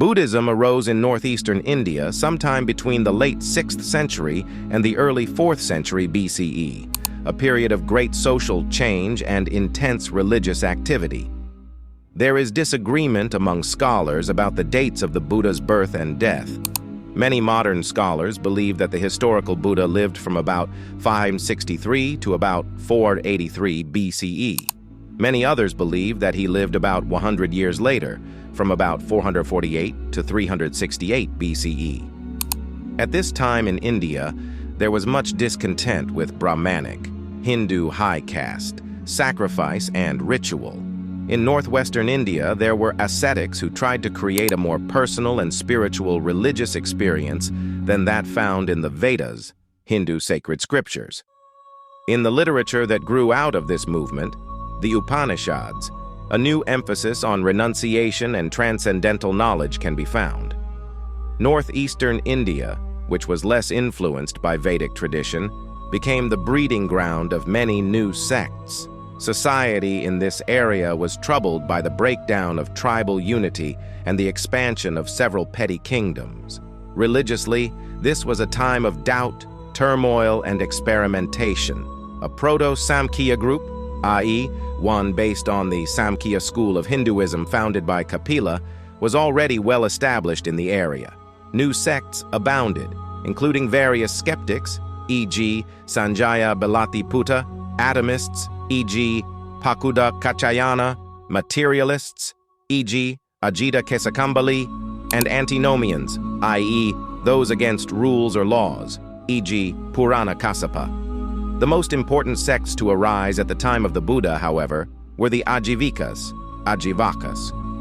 Buddhism arose in northeastern India sometime between the late 6th century and the early 4th century BCE, a period of great social change and intense religious activity. There is disagreement among scholars about the dates of the Buddha's birth and death. Many modern scholars believe that the historical Buddha lived from about 563 to about 483 BCE. Many others believe that he lived about 100 years later, from about 448 to 368 BCE. At this time in India, there was much discontent with Brahmanic, Hindu high caste, sacrifice, and ritual. In northwestern India, there were ascetics who tried to create a more personal and spiritual religious experience than that found in the Vedas, Hindu sacred scriptures. In the literature that grew out of this movement, the Upanishads, a new emphasis on renunciation and transcendental knowledge can be found. Northeastern India, which was less influenced by Vedic tradition, became the breeding ground of many new sects. Society in this area was troubled by the breakdown of tribal unity and the expansion of several petty kingdoms. Religiously, this was a time of doubt, turmoil, and experimentation. A proto-Samkhya group, i.e., one based on the Samkhya school of Hinduism founded by Kapila, was already well established in the area. New sects abounded, including various skeptics, e.g. Sanjaya Belatthiputta, atomists, e.g. Pakuda Kachayana, materialists, e.g. Ajita Kesakambali, and antinomians, i.e. those against rules or laws, e.g. Purana Kassapa. The most important sects to arise at the time of the Buddha, however, were the Ajivakas,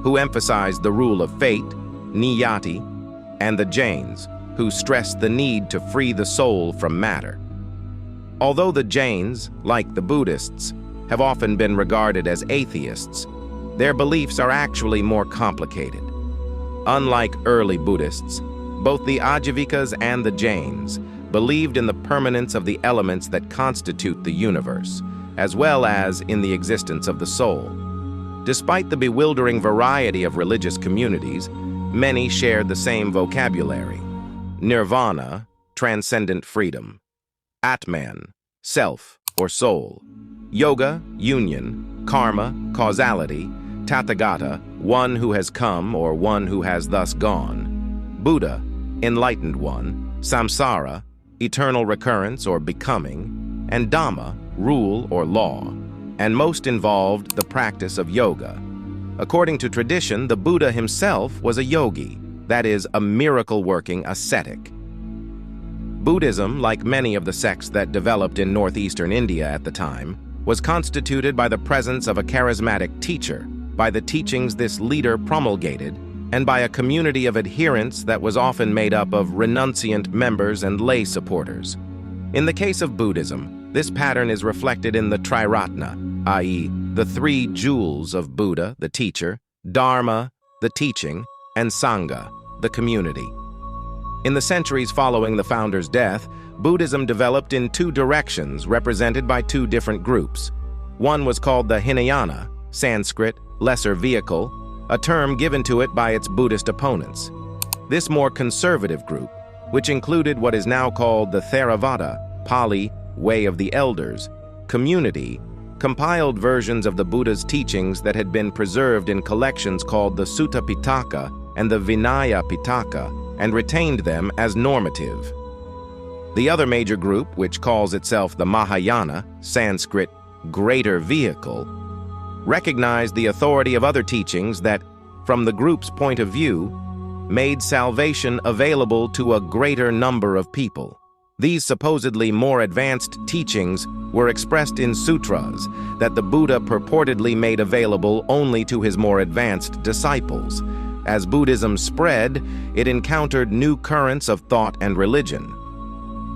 who emphasized the rule of fate, niyati, and the Jains, who stressed the need to free the soul from matter. Although the Jains, like the Buddhists, have often been regarded as atheists, their beliefs are actually more complicated. Unlike early Buddhists, both the Ajivakas and the Jains believed in the permanence of the elements that constitute the universe, as well as in the existence of the soul. Despite the bewildering variety of religious communities, many shared the same vocabulary: nirvana, transcendent freedom; atman, self or soul; yoga, union; karma, causality; tathagata, one who has come or one who has thus gone; Buddha, enlightened one; samsara, eternal recurrence or becoming; and Dhamma, rule or law, and most involved the practice of yoga. According to tradition, the Buddha himself was a yogi, that is, a miracle-working ascetic. Buddhism, like many of the sects that developed in northeastern India at the time, was constituted by the presence of a charismatic teacher, by the teachings this leader promulgated, and by a community of adherents that was often made up of renunciant members and lay supporters. In the case of Buddhism, this pattern is reflected in the Triratna, i.e., the three jewels of Buddha, the teacher, Dharma, the teaching, and Sangha, the community. In the centuries following the founder's death, Buddhism developed in two directions represented by two different groups. One was called the Hinayana, Sanskrit, lesser vehicle, a term given to it by its Buddhist opponents. This more conservative group, which included what is now called the Theravada, Pali, Way of the Elders, community, compiled versions of the Buddha's teachings that had been preserved in collections called the Sutta Pitaka and the Vinaya Pitaka, and retained them as normative. The other major group, which calls itself the Mahayana, Sanskrit, greater vehicle, recognized the authority of other teachings that, from the group's point of view, made salvation available to a greater number of people. These supposedly more advanced teachings were expressed in sutras that the Buddha purportedly made available only to his more advanced disciples. As Buddhism spread, it encountered new currents of thought and religion.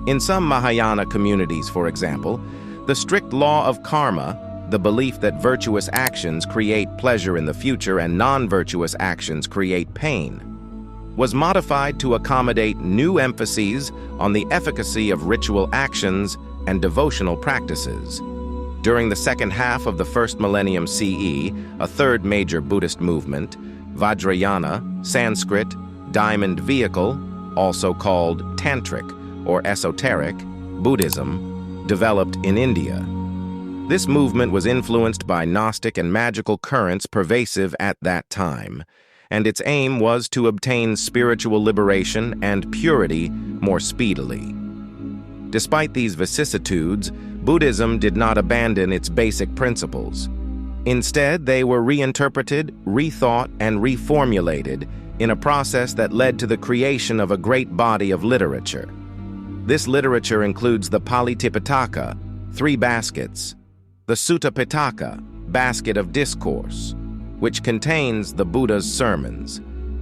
In some Mahayana communities, for example, the strict law of karma, the belief that virtuous actions create pleasure in the future and non-virtuous actions create pain, was modified to accommodate new emphases on the efficacy of ritual actions and devotional practices. During the second half of the first millennium CE, a third major Buddhist movement, Vajrayana, Sanskrit, diamond vehicle, also called Tantric or esoteric, Buddhism, developed in India. This movement was influenced by Gnostic and magical currents pervasive at that time, and its aim was to obtain spiritual liberation and purity more speedily. Despite these vicissitudes, Buddhism did not abandon its basic principles. Instead, they were reinterpreted, rethought, and reformulated in a process that led to the creation of a great body of literature. This literature includes the Pali Tipitaka, 3 baskets, the Sutta Pitaka, basket of discourse, which contains the Buddha's sermons,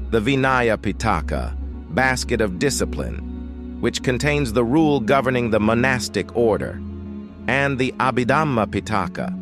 the Vinaya Pitaka, basket of discipline, which contains the rule governing the monastic order, and the Abhidhamma Pitaka,